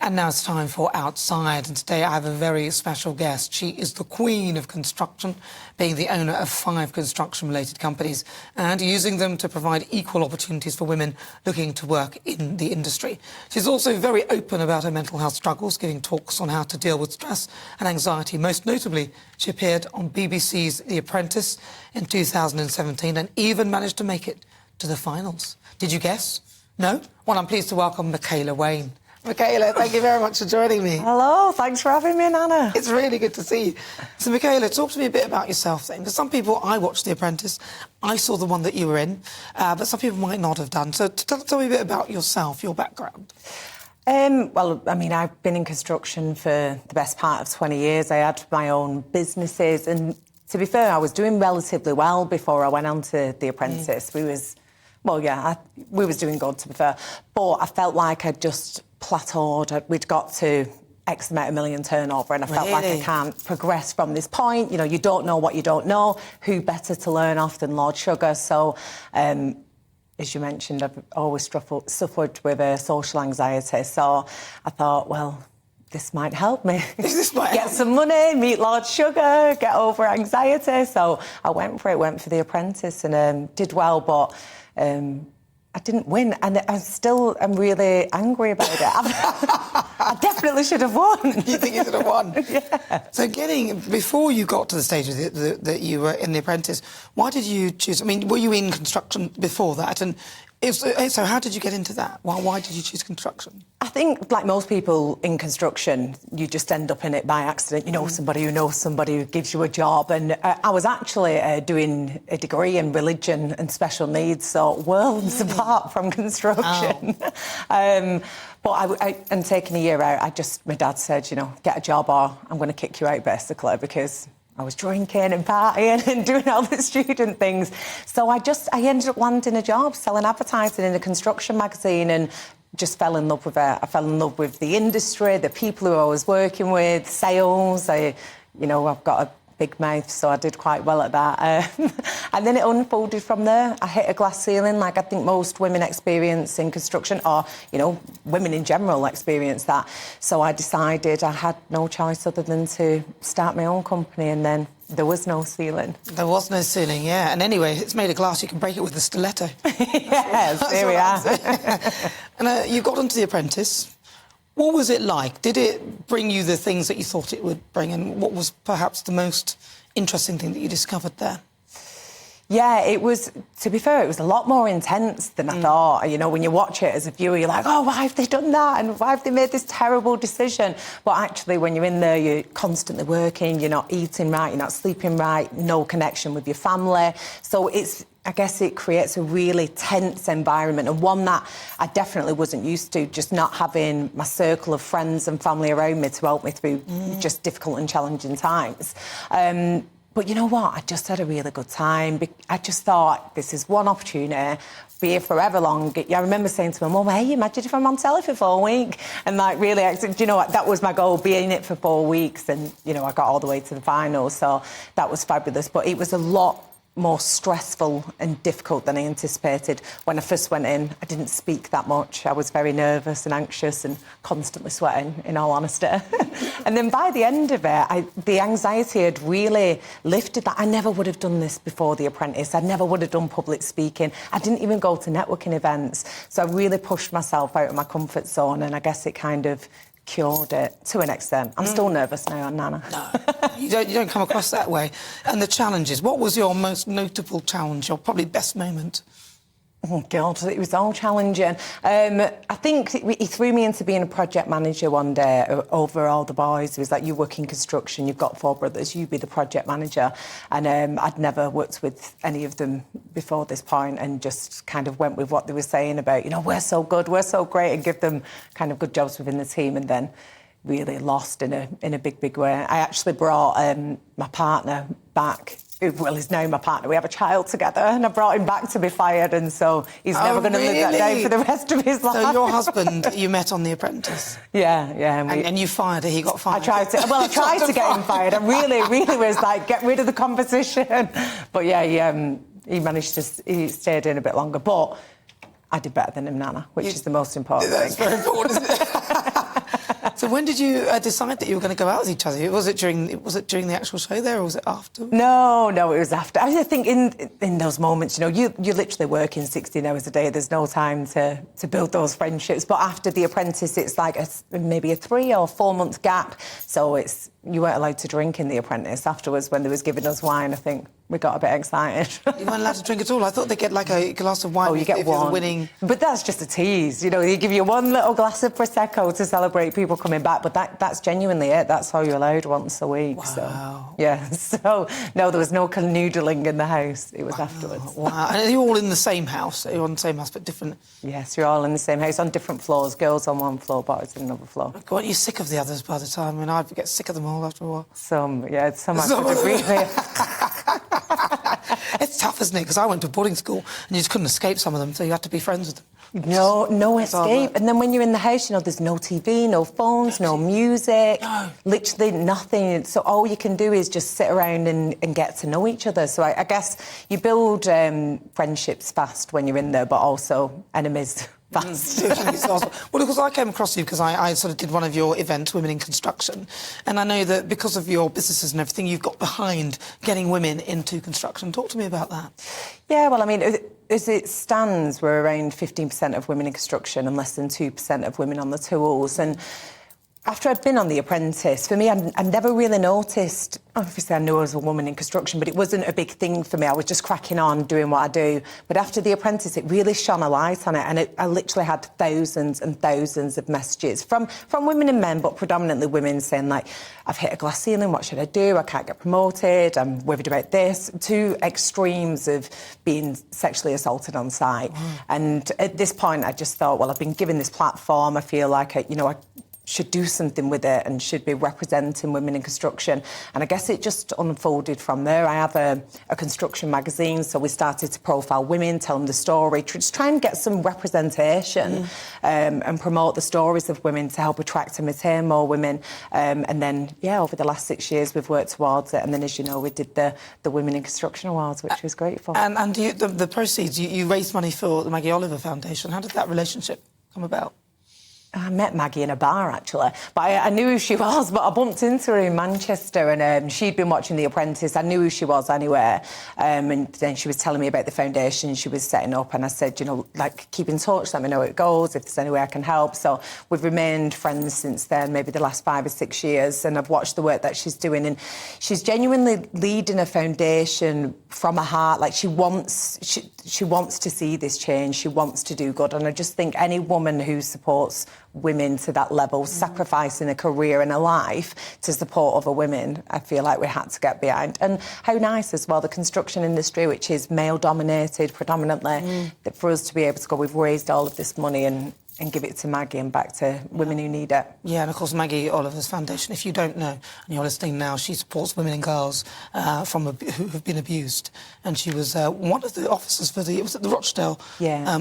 And now it's time for Outside, and today I have a very special guest. She is the queen of construction, being the owner of 5 construction-related companies and using them to provide equal opportunities for women looking to work in the industry. She's also very open about her mental health struggles, giving talks on how to deal with stress and anxiety. Most notably, she appeared on BBC's The Apprentice in 2017 and even managed to make it to the finals. Did you guess? No? Well, I'm pleased to welcome Michaela Wain. Michaela, thank you very much for joining me. Hello, thanks for having me, Nana. It's really good to see you. So, Michaela, talk to me a bit about yourself then. For some people, I watched The Apprentice. I saw the one that you were in, but some people might not have done. So tell me a bit about yourself, your background. Well, I mean, I've been in construction for the best part of 20 years. I had my own businesses, and to be fair, I was doing relatively well before I went on to The Apprentice. We was doing good, to be fair. But I felt like I'd just plateaued. We'd got to X amount of million turnover, and I felt like I can't progress from this point. You know, you don't know what you don't know. Who better to learn off than Lord Sugar? So, as you mentioned, I've always suffered with social anxiety. So I thought, well, this might help me. This might get some money, meet Lord Sugar, get over anxiety. So I went for it, went for The Apprentice, and did well, but I didn't win, and I'm really angry about it. I definitely should have won. You think you should have won? Yeah. So before you got to the stage that you were in The Apprentice, why did you choose? I mean, were you in construction before that? And so how did you get into that? Why did you choose construction? I think, like most people in construction, you just end up in it by accident. You know somebody who knows somebody who gives you a job. And I was actually doing a degree in religion and special needs, so worlds apart from construction. Oh. And taking a year out, my dad said, you know, get a job or I'm going to kick you out, basically, because I was drinking and partying and doing all the student things. So I ended up landing a job selling advertising in a construction magazine and just fell in love with it. I fell in love with the industry, the people who I was working with, sales. I've got a big mouth, so I did quite well at that. And then it unfolded from there. I hit a glass ceiling, like I think most women experience in construction, or, you know, women in general experience that. So I decided I had no choice other than to start my own company, and then there was no ceiling. There was no ceiling, yeah. And anyway, it's made of glass, you can break it with a stiletto. Yes, here we are. And you got onto The Apprentice. What was it like? Did it bring you the things that you thought it would bring? And what was perhaps the most interesting thing that you discovered there? Yeah, it was, to be fair, it was a lot more intense than I thought. You know, when you watch it as a viewer, you're like, oh, why have they done that? And why have they made this terrible decision? But actually, when you're in there, you're constantly working, you're not eating right, you're not sleeping right, no connection with your family. So I guess it creates a really tense environment, and one that I definitely wasn't used to, just not having my circle of friends and family around me to help me through just difficult and challenging times. But you know what? I just had a really good time. I just thought, this is one opportunity, be here forever long. I remember saying to my mum, hey, imagine if I'm on telly for 4 weeks. And, like, really, you know what? That was my goal, be in it for 4 weeks. And, you know, I got all the way to the finals, so that was fabulous. But it was a lot more stressful and difficult than I anticipated. When I first went in, I didn't speak that much. I was very nervous and anxious and constantly sweating, in all honesty. And then by the end of it, the anxiety had really lifted. That I never would have done this before The Apprentice. I never would have done public speaking. I didn't even go to networking events. So I really pushed myself out of my comfort zone, and I guess it kind of cured it to an extent. I'm still nervous now, Nana. No, you don't come across that way. And the challenges, what was your most notable challenge, or probably best moment? Oh, God, it was all challenging. I think he threw me into being a project manager one day over all the boys. He was like, you work in construction, you've got 4 brothers, you be the project manager. And I'd never worked with any of them before this point, and just kind of went with what they were saying about, you know, we're so good, we're so great, and give them kind of good jobs within the team, and then really lost in a big way. I actually brought my partner back, who is now my partner. We have a child together, and I brought him back to be fired, and so he's never going to live that down for the rest of his life. So your husband, you met on The Apprentice? Yeah. And you fired him, he got fired? I tried to get him fired. I really was like, get rid of the competition. But yeah, he managed to, he stayed in a bit longer. But I did better than him, Nana, which is the most important thing. That's very important, isn't it? So when did you decide that you were going to go out with each other? Was it during the actual show there, or was it after? No, it was after. I think in those moments, you know, you're literally working 16 hours a day. There's no time to build those friendships. But after The Apprentice, it's like maybe a 3 or 4 month gap. So you weren't allowed to drink in The Apprentice. Afterwards, when they was giving us wine, I think we got a bit excited. You weren't allowed to drink at all? I thought they'd get like a glass of wine. Oh, you get if one. you're winning. But that's just a tease. You know, they give you one little glass of Prosecco to celebrate people coming back. But that's genuinely it. That's all you're allowed once a week. Wow. So, yeah. So, no, there was no canoodling in the house. It was afterwards. Wow. And are you all in the same house? You're on the same house, but different? Yes, you're all in the same house, on different floors. Girls on one floor, boys on another floor. Weren't you sick of the others by the time? I mean, I'd get sick of them all after a while. Some actually really. It's tough, isn't it? Because I went to boarding school and you just couldn't escape some of them, so you had to be friends with them. No escape. And then when you're in the house, you know, there's no TV, no phones, no music, literally nothing. So all you can do is just sit around and get to know each other. So I guess you build friendships fast when you're in there, but also enemies fast. Well, because I came across you because I sort of did one of your events, Women in Construction, and I know that because of your businesses and everything, you've got behind getting women into construction. Talk to me about that. Yeah, well, I mean, as it stands, we're around 15% of women in construction and less than 2% of women on the tools. And after I'd been on The Apprentice, for me, I never really noticed. Obviously, I knew I was a woman in construction, but it wasn't a big thing for me. I was just cracking on, doing what I do. But after The Apprentice, it really shone a light on it, and I literally had thousands and thousands of messages from women and men, but predominantly women saying, like, I've hit a glass ceiling, what should I do? I can't get promoted, I'm worried about this. To extremes of being sexually assaulted on site. And at this point, I just thought, well, I've been given this platform. I feel like, I should do something with it and should be representing women in construction. And I guess it just unfolded from there. I have a construction magazine, so we started to profile women, tell them the story, just try and get some representation and promote the stories of women to help attract and retain more women. And then, over the last 6 years, we've worked towards it. And then, as you know, we did the Women in Construction Awards, which was great fun. And the proceeds, you raised money for the Maggie Oliver Foundation. How did that relationship come about? I met Maggie in a bar, actually. But I knew who she was, but I bumped into her in Manchester and she'd been watching The Apprentice. I knew who she was anyway. And then she was telling me about the foundation she was setting up. And I said, keep in touch, let me know how it goes, if there's any way I can help. So we've remained friends since then, maybe the last 5 or 6 years. And I've watched the work that she's doing. And she's genuinely leading a foundation from her heart. Like, she wants to see this change. She wants to do good. And I just think any woman who supports women to that level, sacrificing a career and a life to support other women, I feel like we had to get behind. And how nice as well, the construction industry, which is male-dominated predominantly, that for us to be able to go, we've raised all of this money and give it to Maggie and back to women who need it. Yeah, and of course, Maggie Oliver's Foundation, if you don't know, and you're listening now, she supports women and girls who have been abused. And she was one of the officers for the Rochdale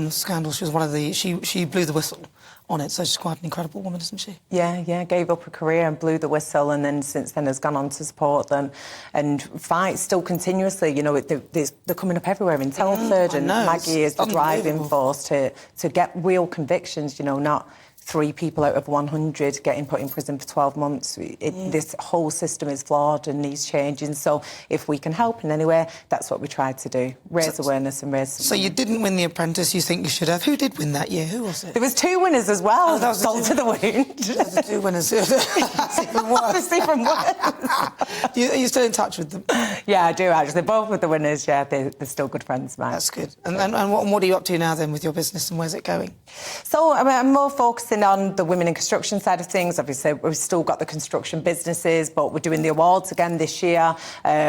scandal. She was one of the... She blew the whistle on it, so she's quite an incredible woman, isn't she? Yeah, gave up her career and blew the whistle, and then since then has gone on to support them and fight still continuously. They're coming up everywhere in Telford, and Maggie is the driving force to get real convictions, not 3 people out of 100 getting put in prison for 12 months. This whole system is flawed and needs changing. So if we can help in any way, that's what we tried to do. Raise awareness and raise... So you didn't win The Apprentice, you think you should have. Who did win that year? Who was it? There was 2 winners as well. That was salt to the wound. There's the 2 winners. That's even worse. That's even worse. Are you still in touch with them? Yeah, I do, actually. Both with the winners, they're still good friends, man. That's good. And what are you up to now, then, with your business, and where's it going? So I'm more focusing on the women in construction side of things. Obviously, we've still got the construction businesses, but we're doing the awards again this year.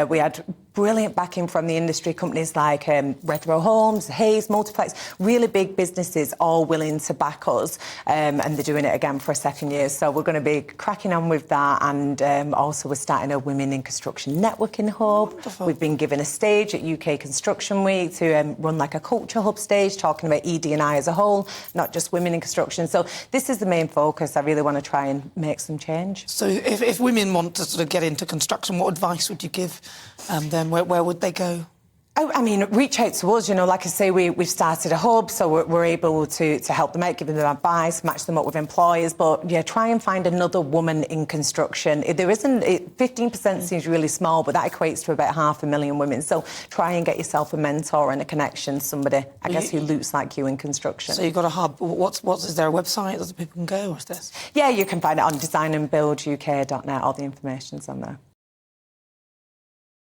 We had brilliant backing from the industry companies like Retro Homes, Hayes, Multiplex, really big businesses all willing to back us, and they're doing it again for a 2nd year. So we're going to be cracking on with that, and also we're starting a Women in Construction networking hub. Wonderful. We've been given a stage at UK Construction Week to run like a culture hub stage, talking about ED&I as a whole, not just women in construction. So this is the main focus. I really want to try and make some change. So if women want to sort of get into construction, what advice would you give them? Where would they go? I mean, reach out to us, you know, like I say, we've started a hub, so we're able to help them out, give them advice, match them up with employers, but yeah, try and find another woman in construction. There isn't, 15% seems really small, but that equates to about 500,000 women, so try and get yourself a mentor and a connection, somebody, I guess, who looks like you in construction. So you've got a hub. Is there a website that people can go, or is this? Yeah, you can find it on designandbuilduk.net, all the information's on there.